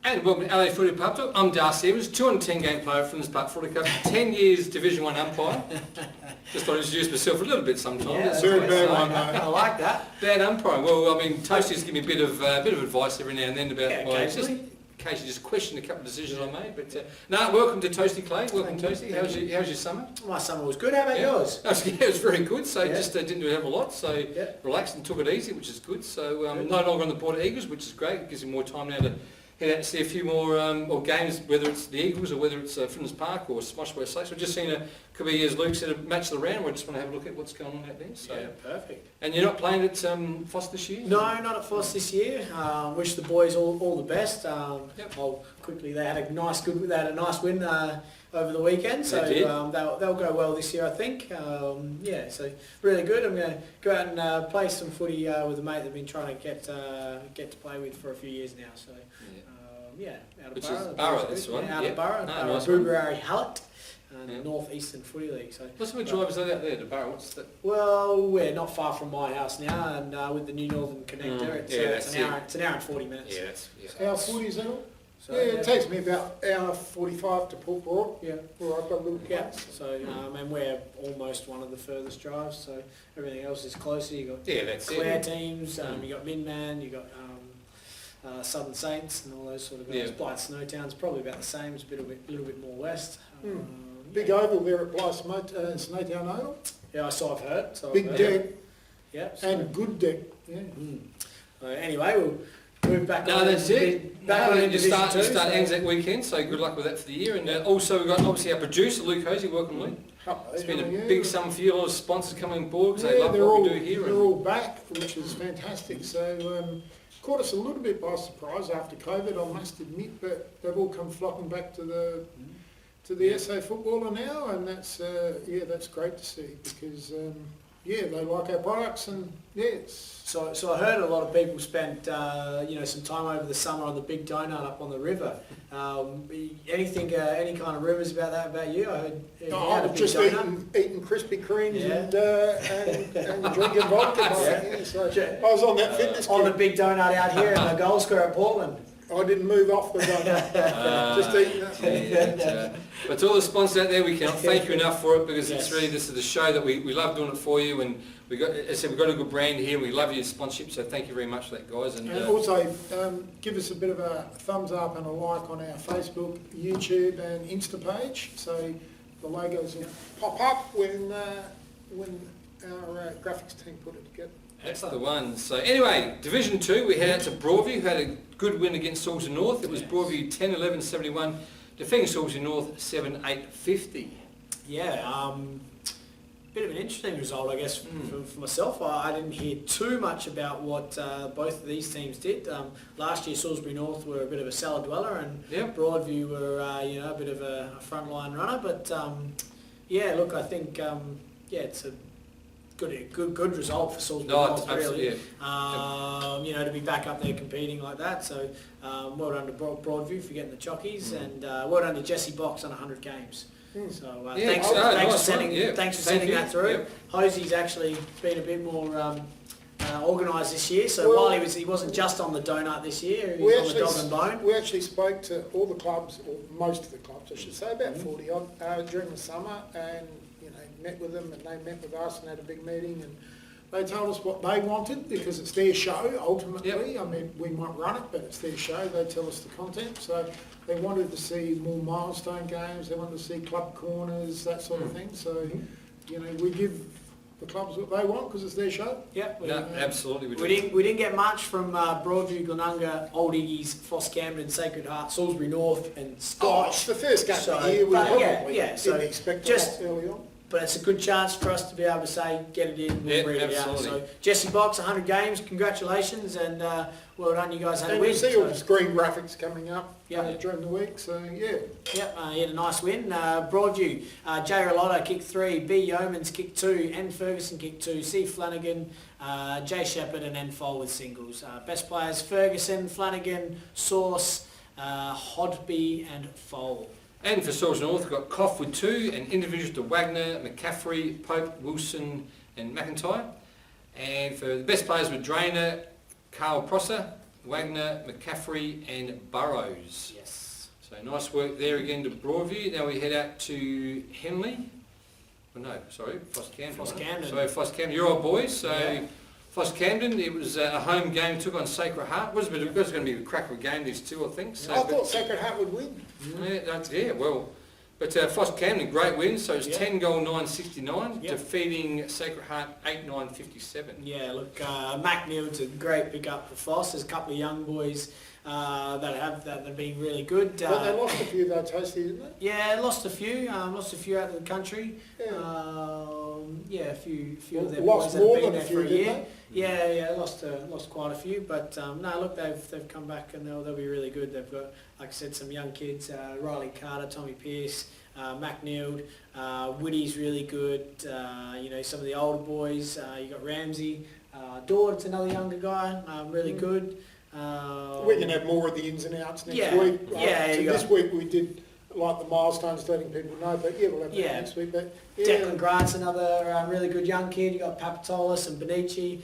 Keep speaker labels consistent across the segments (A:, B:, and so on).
A: And welcome to Adelaide Footy PubTalk. I'm Darcy Evans, 210 game player from this Park Footy Club, 10 years Division 1 umpire. Just thought I'd introduce myself a little bit sometimes.
B: Yeah,
A: That's
B: very
A: what
B: bad
A: I
B: one,
A: say.
B: I like that.
A: Bad umpiring. Well, I mean, Toasty's give me a bit of advice every now and then about occasionally just question a couple of decisions I made. But no, welcome to Toasty, Clay. Welcome, Toasty. How's your summer?
B: My summer was good. How about yours?
A: It was very good. So just didn't do a hell of a lot. So relaxed and took it easy, which is good. So no longer on the board of Eagles, which is great. It gives me more time now to head out and see a few more games, whether it's the Eagles or whether it's Flinders Park or Smosh West Lakes. We've just seen could be, as Luke said, a match of the round. We just want to have a look at what's going on out there. So.
B: Yeah, perfect.
A: And you're not playing at Foss this year?
B: No, not at Foss this year. Wish the boys all the best. I'll quickly, they had a nice win over the weekend, so they'll go well this year, I think. So really good. I'm going to go out and play some footy with a mate that I've been trying to get to play with for a few years now. So out of Burra.
A: Burra, that's right.
B: Out of Burra, Booberary Hallett. North Eastern Footy League. So
A: what's the drivers out there to Burra? What's that?
B: Well, we're not far from my house now, and with the new Northern Connector, it's an hour and 40 minutes.
C: Hour 40 is that all? So, it takes me about hour 45 to Port Broad. Where I've got a little place.
B: So and we're almost one of the furthest drives. So everything else is closer. You got Clare teams. You got Minman. You got Southern Saints and all those sort of guys. Blythe Snowtown's probably about the same. It's a little bit more west.
C: Big oval there at Blythe Snowtown Oval.
B: Yeah, I've heard.
C: Big deck.
B: Yeah.
C: And good deck. Yeah.
B: Anyway, we'll move back.
A: No, that's it. You start
B: Anzac
A: Anzac weekend, so good luck with that for the year. And also we've got obviously our producer Luke Hosey. Welcome, Luke. It's been a big summer for you. A lot of sponsors coming on board because they love what we do here.
C: They're all back, which is fantastic. So caught us a little bit by surprise after COVID, I must admit, but they've all come flocking back to the SA footballer now, and that's great to see because they like our products and
B: So I heard a lot of people spent some time over the summer on the Big Donut up on the river. Any kind of rumours about that about you? I heard
C: just eating Krispy Kremes and drinking vodka. So I was on that fitness
B: on the Big Donut out here in the goal square at Portland.
C: I didn't move off the donut. Just eating that.
A: But to all the sponsors out there, we cannot thank you enough for it because it's really, this is the show that we love doing it for you, and we've got a good brand here. We love your sponsorship, so thank you very much for that, guys. And
C: also give us a bit of a thumbs up and a like on our Facebook, YouTube, and Insta page. So the logos will pop up when our graphics team put it together.
A: That's the one. So anyway, Division 2, we head out to Broadview, who had a good win against Salisbury North. It was Broadview 10-11-71, defeating Salisbury North 7-8-50.
B: Yeah, bit of an interesting result, I guess, for myself. I didn't hear too much about what both of these teams did. Last year, Salisbury North were a bit of a cellar dweller, and Broadview were a bit of a frontline runner. But look, I think it's a good result for Salisbury North, really. To be back up there competing like that. So well done to Broadview for getting the chockies, and well done to Jesse Box on 100 games. So thanks for sending that through. Yep. Hosey's actually been a bit more organised this year. So while he wasn't just on the donut this year, he was on the dog and bone.
C: We actually spoke to all the clubs, or most of the clubs, I should say, about 40 odd during the summer, and met with them, and they met with us and had a big meeting, and they told us what they wanted because it's their show ultimately. I mean, we might run it, but it's their show. They tell us the content. So they wanted to see more milestone games. They wanted to see club corners, that sort of thing. So we give the clubs what they want because it's their show.
A: Absolutely.
B: We didn't get much from Broadview, Glenunga, Old Iggy's, Foss Camden, Sacred Heart, Salisbury North, and Scotch.
C: It's the first game of the year. We didn't expect
B: just
C: early on.
B: But it's a good chance for us to be able to say, get it in, we'll read it out. So Jesse Box, 100 games, congratulations, and well done, you guys had a win.
C: And you see all the screen graphics coming up during the week, so he
B: had a nice win. Broadview, J. Rolotto kicked 3, B. Yeomans kicked 2, N. Ferguson kicked 2, C. Flanagan, J. Shepherd, and N. Foal with singles. Best players, Ferguson, Flanagan, Sauce, Hodby, and Foal.
A: And for Salisbury North, we've got Cough with 2, and individuals to Wagner, McCaffrey, Pope, Wilson, and McIntyre. And for the best players were Drainer, Carl Prosser, Wagner, McCaffrey and Burrows.
B: Yes.
A: So nice work there again to Broadview. Now we head out to Henley. Oh no, sorry, Foss Camden.
B: Foss Camden.
A: So Foss Camden, your old boys. So
B: Yeah.
A: Foss Camden, it was a home game, took on Sacred Heart. It was going to be a cracker game, these two, I think. So,
C: I thought Sacred Heart would win.
A: Yeah, well. But Foss Camden, great win. So it's 10 goal 969,
B: Yep.
A: defeating Sacred Heart 8-9-57.
B: Yeah, look, Mac Neal's a great pick-up for Foss. There's a couple of young boys that have been really good.
C: But they lost a few though, Toasty, didn't they?
B: Yeah, lost a few out of the country.
C: Yeah.
B: A few of their
C: Lost
B: boys that have
C: more
B: been
C: than
B: there
C: a
B: for
C: few,
B: a
C: didn't
B: year. Yeah, lost quite a few. But no, look, they've come back and they'll be really good. They've got, like I said, some young kids: Riley Carter, Tommy Pearce, Mac Neal. Woody's really good. Some of the older boys. You got Ramsey. Dort's another younger guy, really good.
C: We can have more of the ins and outs next week. So this week we did like the milestones letting people know, but we'll have that next week. But
B: Declan Grant's another really good young kid. You got Papatolis and Benici.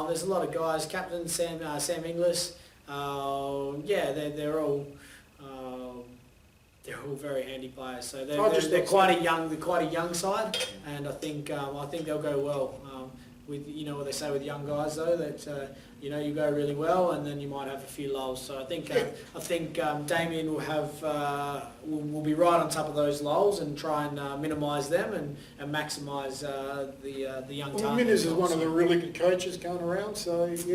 B: There's a lot of guys. Captain Sam Inglis. They're all very handy players. So they're quite a young side, and I think they'll go well. With what they say with young guys though, that you go really well and then you might have a few lulls. So I think Damien will be right on top of those lulls and try and minimise them and maximise the young talent.
C: Minners is one of the really good coaches going around, so he's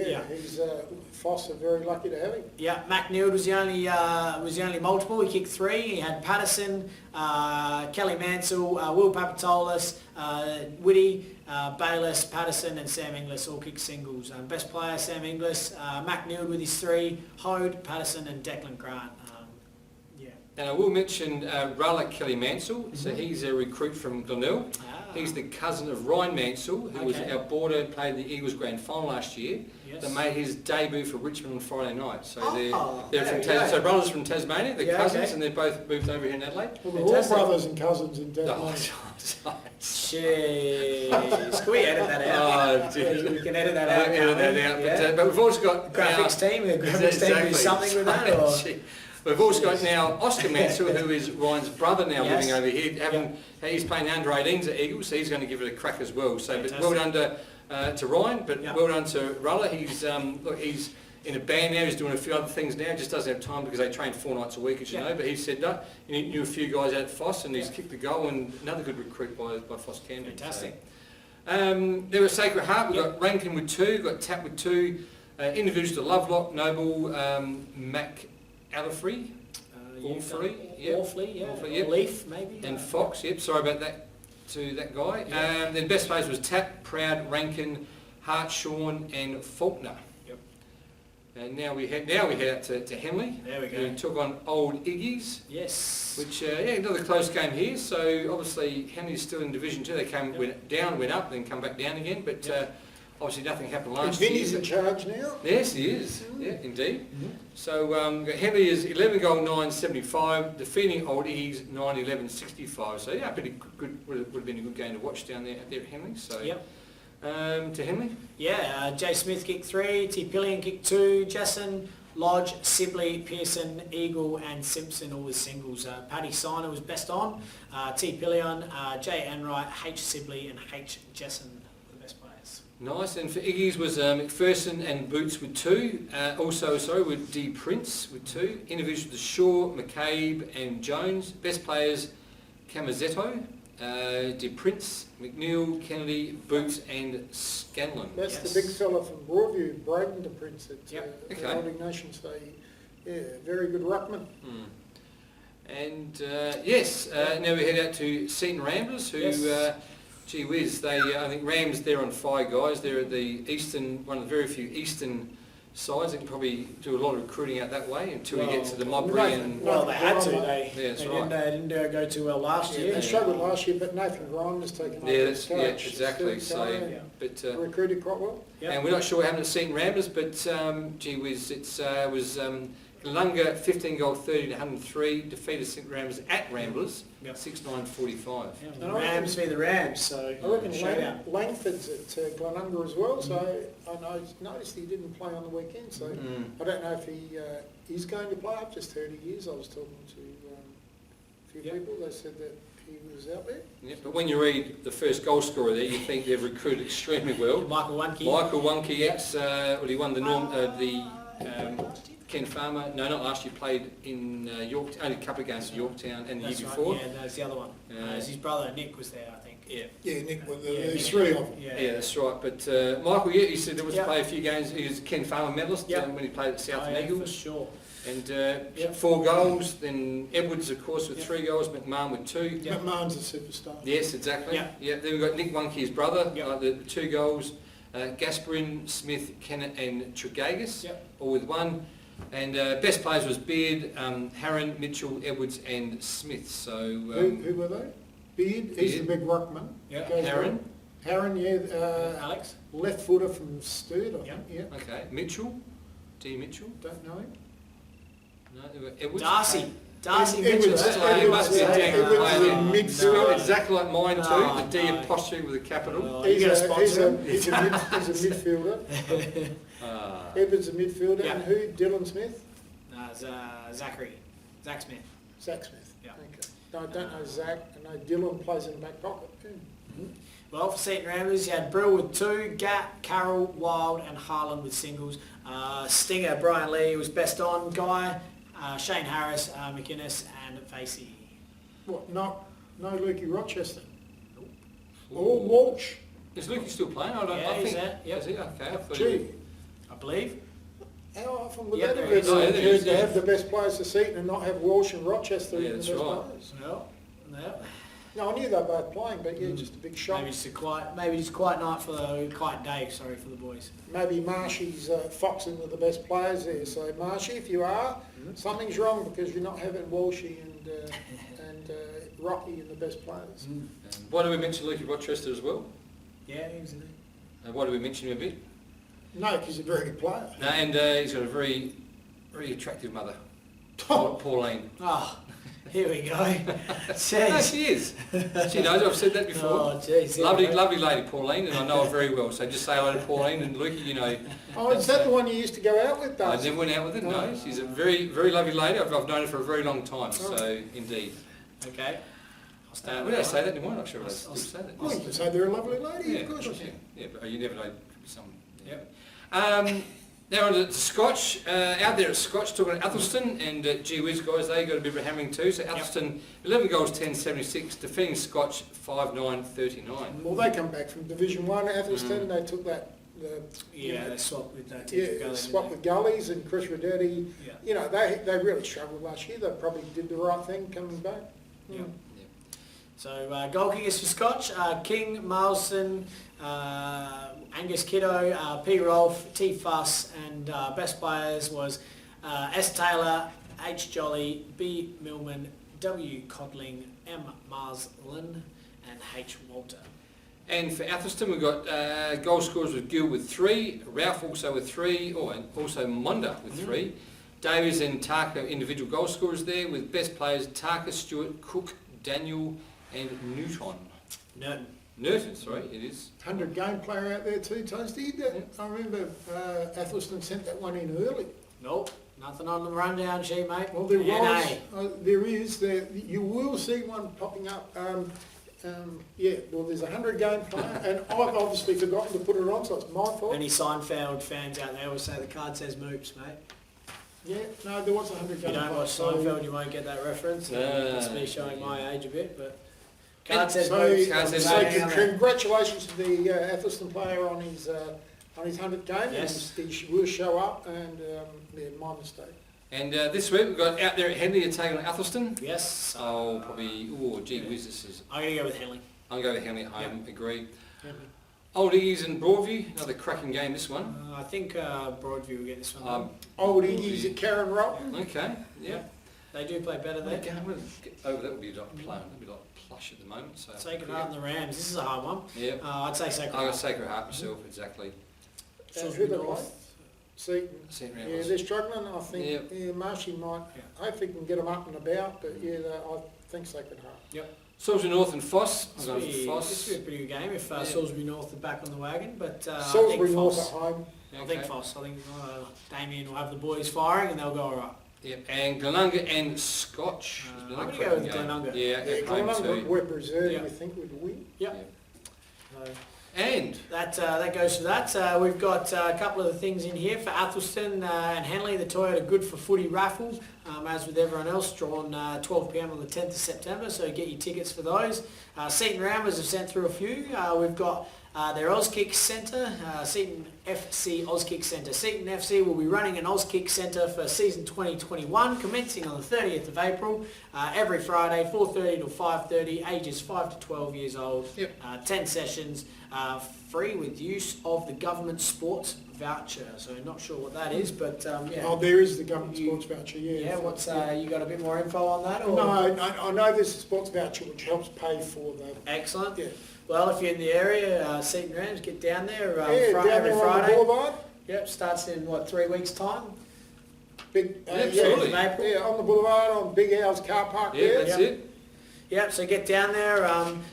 C: Foss are very lucky to have him.
B: Yeah, Mac Neal was the only multiple. He kicked 3. He had Patterson, Kelly Mansell, Will Papatolis, Whitty, Bayless, Patterson and Sam Inglis all kicked singles. Best player Sam Inglis, Mac Neal with his 3, Hode, Patterson and Declan Grant.
A: And I will mention Rallick Kelly Mansell. So he's a recruit from Glenelg. He's the cousin of Ryan Mansell, who was our boarder, played the Eagles Grand Final last year. That made his debut for Richmond on Friday night. So they're from so brothers from Tasmania, they're cousins, and they're both moved over here in Adelaide.
C: Well, we're all brothers and cousins in Tasmania.
B: Jeez, can we edit that out? We can edit that out.
A: Edit that out. But we've also got
B: graphics team. The graphics team do something with that, or?
A: We've also got now Oscar Mansell, who is Ryan's brother now living over here. He's playing under 18s at Eagles, so he's going to give it a crack as well. So, but well done to Ryan, but well done to Ruller. He's in a band now. He's doing a few other things now. Just doesn't have time because they train 4 nights a week, as you know. But he said no. He knew a few guys out at Foss, and he's kicked the goal. And another good recruit by Foss Camden.
B: Fantastic.
A: So, there was Sacred Heart. We've got Rankin with 2. We've got Tap with 2. Individuals to Lovelock, Noble, Mac. Alfrey,
B: Orfley, Leaf maybe,
A: and Fox. Yep, sorry about that to that guy. Then best players was Tap, Proud, Rankin, Hart, Shawn, and Faulkner. Yep. And now we head out to Henley.
B: There we go.
A: Who took on Old Iggy's.
B: Yes.
A: Which another close game here. So obviously Henley's still in Division 2. They went down, went up, then come back down again. But obviously nothing happened last year.
C: Vinny's in charge now?
A: Yes, he is. Yeah, indeed. So Henley is 11 goal 975, defeating Old Iggy's 9-11-65. So pretty good. Would have been a good game to watch down there at Henley. So to Henley.
B: Yeah, Jay Smith kicked 3, T Pillion kicked 2, Jessen, Lodge, Sibley, Pearson, Eagle and Simpson all with singles. Paddy Siner was best on, T Pillion, J Enright, H Sibley and H Jessen.
A: Nice, and for Iggy's was McPherson and Boots with 2. With D Prince with 2. Individuals to Shaw, McCabe and Jones. Best players Camazetto, D Prince, McNeil, Kennedy, Boots and Scanlon.
C: That's the big fella from Broadview, Braden De Prince at Holding Nation. So very good ruckman.
A: And now we head out to Seaton Ramblers, who. Gee whiz, I think Rams, they're on fire, guys. They're the one of the very few eastern sides that can probably do a lot of recruiting out that way until we get to the Modbury and...
B: Well, they had to. They didn't go too well last year.
C: They struggled last year, but Nathan Grimes has taken over the coach.
A: Yeah, exactly.
C: Recruited quite well.
A: And we're not sure what happened at Seaton Ramblers, but gee whiz, it was Lunga 15 goal 30 to 103, defeated St Ramblers at Ramblers,
B: Yep.
A: 6-9-45.
B: Yeah,
C: And
B: the
C: I reckon-
B: Rams be the Rams, so
C: I reckon
B: shout out.
C: Langford's at Glenunga as well, so I noticed he didn't play on the weekend, so I don't know if he is going to play. I've just heard he is. I was talking to a few
B: Yep.
C: people, they said that he was out there.
A: Yeah, but when you read the first goal scorer there, you think they've recruited extremely well.
B: Michael Wunke.
A: Michael Wunke, well, he won the Ken Farmer. No, not last year. Played in York. Only a couple of games for Yorktown, and the
B: That's
A: year
B: right.
A: before.
B: Yeah, that's the other one. His brother Nick was there, I think. Yeah.
C: Yeah, Nick,
B: Nick.
C: three of them.
A: Yeah, that's right. But Michael, yeah, he said there was
B: Yep.
A: play a few games. He was Ken Farmer medalist
B: Yep.
A: when he played at Southern
B: For
A: Eagles.
B: sure.
A: And
B: Yep.
A: 4 goals. Then Edwards, of course, with
B: Yep.
A: 3 goals. McMahon with 2.
B: Yep.
C: McMahon's a superstar.
A: Yes, exactly.
B: Yep.
A: Yeah. Then we've got Nick Wunke, his brother,
B: Yep.
A: the 2 goals. Gasperin, Smith, Kennett and Tregagas,
B: Yep.
A: all with 1. And best players was Beard, Harron, Mitchell, Edwards and Smith. So
C: Who were they? Beard, he's the
A: Beard.
C: big ruckman.
B: Yeah.
C: Goes
A: Harron,
C: well. Harron, yeah,
B: Alex.
C: left footer from Sturt, I
B: Yeah.
C: think, yeah.
A: okay. Mitchell, D. Mitchell.
C: Don't know him.
A: No, there were Edwards.
B: Darcy. Darcy
C: Edwards,
B: Mitchell.
A: That's
B: that's
A: right, he
B: right.
A: must be a
C: Edwards,
A: dang
C: Edwards
A: player
C: is
A: then.
C: in midfield.
A: Spelled exactly like mine too,
B: No,
A: the D
B: no.
A: apostrophe with a capital.
B: Oh, you gonna sponsor him?
C: He's a midfielder. Edwards a midfielder.
B: Yeah.
C: And who? Dylan Smith?
B: Zachary. Zach Smith.
C: Zach Smith.
B: Yeah.
C: Okay. No, I don't know Zach. I know Dylan plays in the back pocket.
B: Well, for St Ramblers, you had Brill with 2, Gat, Carroll, Wild and Harlan with singles. Stinger, Brian Lee was best on guy. Shane Harris, McInnes and Facey.
C: What? No Lukey Rochester. Or Walsh.
A: Is Lukey still playing? I
B: Yeah,
A: think.
B: he's there. Yep.
A: Is he? Okay. I thought
C: Gee,
B: I believe.
C: how often would
B: Yeah,
C: that
B: there
C: have
B: is.
C: been
A: Oh, yeah, there is,
C: to
A: yeah.
C: have the best players to Seaton and not have Walsh and Rochester
A: Yeah,
C: in the
A: that's
C: best
A: right.
C: players?
B: No.
C: No, I knew they were both playing, but yeah, just a big shock.
B: Maybe just a quiet night for the quiet day. Sorry for the boys.
C: Maybe Marshy's foxing with the best players there. So Marshy, if you are, something's wrong because you're not having Walshy and Rocky in the best players.
A: Why do we mention Lukey Rochester as well?
B: Yeah, he was in there.
A: Why do we mention him a bit?
C: No, because he's a very good player.
A: No, and he's got a very, very attractive mother, Pauline.
B: Oh, here we go.
A: No,
B: Jeez.
A: she is. She knows. I've said that before.
B: Oh, jeez.
A: Lovely, lovely lady, Pauline, and I know her very well. So just say hello to Pauline and Lukey. You know,
C: Oh, is that the one you used to go out with,
A: I
C: Dusty?
A: never went out with her. No, she's a very, very lovely lady. I've known her for a very long time. So indeed.
B: Okay. I'll stay
A: Would I say that anymore? I'm not sure if I still say that.
C: Well, you can say they're a lovely lady,
A: Yeah,
C: of course you
A: yeah.
C: can.
A: Yeah, but you never know. Could be some.
B: Yep.
A: Now on to Scotch. Out there at Scotch, talking to Athelston, and gee whiz guys, they got a bit of a hammering too. So Athelston, 11 goals, 10-76, defeating Scotch 5-9-39.
C: Well, they come back from Division 1, Athelston, they took that,
B: They swapped with Tim Gully.
C: swap with Gullies and Chris Rodetti.
B: Yeah.
C: You know, they really struggled last year. They probably did the right thing coming back.
B: Yeah. So goal kickers for Scotch, King, Marlson, Angus Kiddo, P. Rolfe, T. Fuss, and best players was S. Taylor, H. Jolly, B. Millman, W. Codling, M. Marslin, and H. Walter.
A: And for Athelston, we've got goal scorers with Gill with 3, Ralph also with 3, and also Monda with 3. Davies and Tarka individual goal scorers there, with best players Tarka, Stewart, Cook, Daniel and Newton. Newton, sorry, it is.
C: 100 game player out there too, Toasty. I remember Athelston sent that one in early.
B: Nope, nothing on the rundown sheet, mate.
C: Well, there
B: NA.
C: was, you will see one popping up. There's a 100 game player, and I've obviously forgotten to put it on, so it's my fault.
B: Any Seinfeld fans out there will say the card says Moops, mate.
C: Yeah, no, there was a 100
B: If
C: game
B: you don't
C: player.
B: watch Seinfeld, you won't get that reference. That's me showing my age a bit, but card says
C: So,
B: Moops.
A: Card says
C: so
A: Moops.
C: congratulations to the Athelston player on his 100th game.
B: Yes.
C: And he will show up, and my mistake.
A: And this week we've got out there at Henley taking on Athelston.
B: Yes.
A: Oh, probably, gee whiz, this is...
B: I'm going to go with Henley.
A: I'm going to go with Henley at home, agree. Old Iggy's and Broadview, another cracking game this one.
B: I think Broadview will get this one.
C: Old Iggy's at Karen Rotten.
A: Okay, yeah.
B: They do play better there.
A: That would be like play, that'd be like plush at the moment. So
B: Sacred Heart and the Rams. This is a hard one.
A: Yeah.
B: I'd say Sacred
A: I got
B: Heart.
A: Sacred Heart myself, exactly.
C: Who they play? Seaton.
A: Seaton
C: Yeah,
A: Ramblers.
C: they're struggling. I think
A: Yep.
C: Marshy might,
B: Yeah.
C: hopefully can get them up and about, but yeah, I think Sacred Heart.
A: Salisbury North and Foss. I'm
B: This
A: going
B: will
A: for
B: be
A: Foss.
B: a pretty good game if
A: Yeah.
B: Salisbury North are back on the wagon, but I
C: Salisbury
B: think
C: North
B: Foss.
C: at home.
B: I think Foss. I think Damien will have the boys firing and they'll go all right.
A: Yep, and Glenunga and Scotch.
B: I'm going to go with Glenunga.
A: Yeah, at home
C: Glenunga
A: too.
C: Web Reserve,
B: Yeah.
C: we think would win.
B: Yep. So
A: And
B: that goes for that. We've got a couple of the things in here for Athelston and Hanley, the Toyota Good for Footy raffle. As with everyone else, drawn 12 p.m. on the 10th of September, so get your tickets for those. Seaton Ramblers have sent through a few. We've got their Auskick Centre, Seaton FC Auskick Centre. Seaton FC will be running an Auskick Centre for season 2021, commencing on the 30th of April, every Friday, 4:30 to 5:30, ages 5 to 12 years old.
A: Yep.
B: 10 sessions, free with use of the government sports voucher. So not sure what that is, but yeah.
C: Oh, there is the government sports voucher, yeah.
B: Yeah, what's you got a bit more info on that? Or?
C: No, I know there's a sports voucher which helps pay for the...
B: Excellent.
C: Yeah.
B: Well, if you're in the area, Seaton Rams, get down there
C: down
B: every
C: there
B: Friday.
C: on the boulevard.
B: Yep, starts in, 3 weeks' time?
C: Big,
A: absolutely.
B: April.
C: on the boulevard, on Big Al's car park
A: yeah,
C: there.
A: that's it.
B: Yep, so get down there.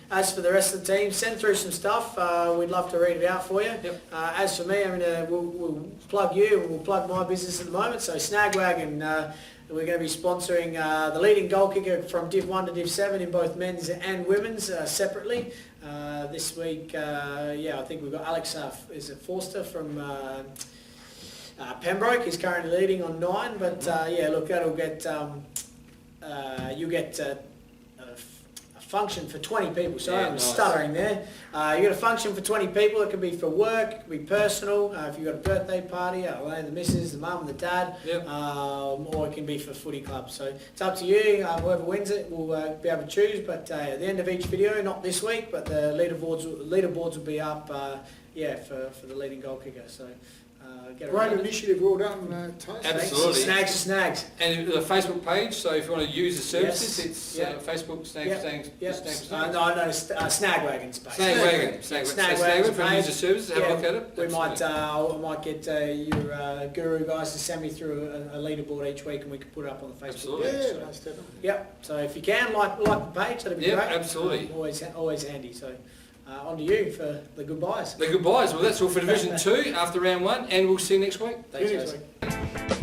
B: As for the rest of the team, send through some stuff. We'd love to read it out for you.
A: Yep.
B: As for me, we'll plug you and we'll plug my business at the moment. So Snagwagon, we're going to be sponsoring the leading goal kicker from Div 1 to Div 7 in both men's and women's separately. This week, I think we've got Alex Forster from Pembroke. He's currently leading on 9, but look, that'll get you get a function for 20 people. Sorry, I'm
A: nice.
B: stuttering there. You got a function for 20 people. It could be for work, it could be personal. If you've got a birthday party, the missus, the mum, and the dad,
A: Yep.
B: or it can be for footy club. So it's up to you. Whoever wins it will be able to choose. But at the end of each video, not this week, but the leaderboards will be up. For the leading goal kicker. So. Get
C: Great
B: around it.
C: initiative, well done, Toasty.
A: Absolutely.
B: Snags are snags.
A: And the Facebook page, so if you want to use the services,
B: Yes.
A: it's
B: Yeah.
A: Facebook, Snag,
B: Yep.
A: Snag,
B: Yep.
A: Snag,
B: Snagwagon's based.
A: Snagwagon.
B: Snagwagon's
A: Snagwagon, if you want to use the services, have a look at it.
B: We might,
A: Absolutely.
B: I might get your guru guys to send me through a leaderboard each week, and we can put it up on the Facebook
A: Absolutely.
B: page.
C: Yeah,
B: So,
C: most definitely.
B: yep. So if you can, like the page, that'd be
A: Yep,
B: great.
A: absolutely.
B: Always handy. So on to you for the goodbyes.
A: The goodbyes. Well, that's all for Division 2 after round 1, and we'll see you next week.
B: Thanks,
C: See you
B: guys.
C: next week.